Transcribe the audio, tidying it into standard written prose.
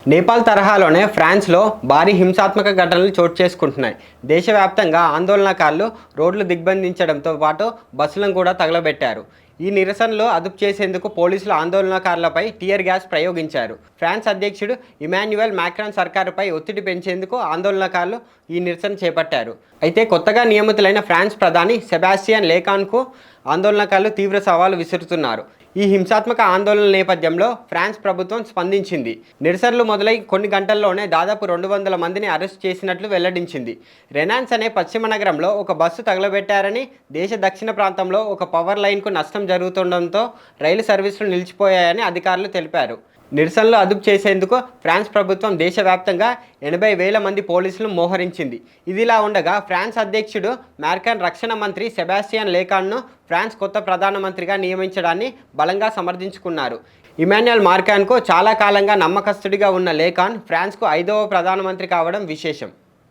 నేపాల్ తరహాలోనే ఫ్రాన్స్లో భారీ హింసాత్మక ఘటనలు చోటు చేసుకుంటున్నాయి. దేశవ్యాప్తంగా ఆందోళనకారులు రోడ్లు దిగ్బంధించడంతో పాటు బస్సులను కూడా తగలబెట్టారు. ఈ నిరసనలు అదుపు చేసేందుకు పోలీసులు ఆందోళనకారులపై టియర్ గ్యాస్ ప్రయోగించారు. ఫ్రాన్స్ అధ్యక్షుడు ఇమాన్యుయల్ మాక్రాన్ సర్కారుపై ఒత్తిడి పెంచేందుకు ఆందోళనకారులు ఈ నిరసన చేపట్టారు. అయితే కొత్తగా నియమితులైన ఫ్రాన్స్ ప్రధాని సెబాస్టియన్ లేకాన్కు ఆందోళనకారులు తీవ్ర సవాలు విసురుతున్నారు. ఈ హింసాత్మక ఆందోళనల నేపథ్యంలో ఫ్రాన్స్ ప్రభుత్వం స్పందించింది. నిరసనలు మొదలై కొన్ని గంటల్లోనే దాదాపు 200 మందిని అరెస్ట్ చేసినట్లు వెల్లడించింది. రెనాన్స్ అనే పశ్చిమ నగరంలో ఒక బస్సు తగలబెట్టారని, దేశ దక్షిణ ప్రాంతంలో ఒక పవర్ లైన్కు నష్టం జరుగుతుండటంతో రైలు సర్వీసులు నిలిచిపోయాయని అధికారులు తెలిపారు. నిరసనలు అదుపు చేసేందుకు ఫ్రాన్స్ ప్రభుత్వం దేశవ్యాప్తంగా 80,000 మంది పోలీసులు మోహరించింది. ఇదిలా ఉండగా ఫ్రాన్స్ అధ్యక్షుడు మాక్రాన్ రక్షణ మంత్రి సెబాస్టియన్ లేకాన్ను ఫ్రాన్స్ కొత్త ప్రధానమంత్రిగా నియమించడాన్ని బలంగా సమర్థించుకున్నారు. ఇమాన్యుయల్ మాక్రాన్కు చాలా కాలంగా నమ్మకస్తుడిగా ఉన్న లేకాన్ ఫ్రాన్స్కు 5వ ప్రధానమంత్రి కావడం విశేషం.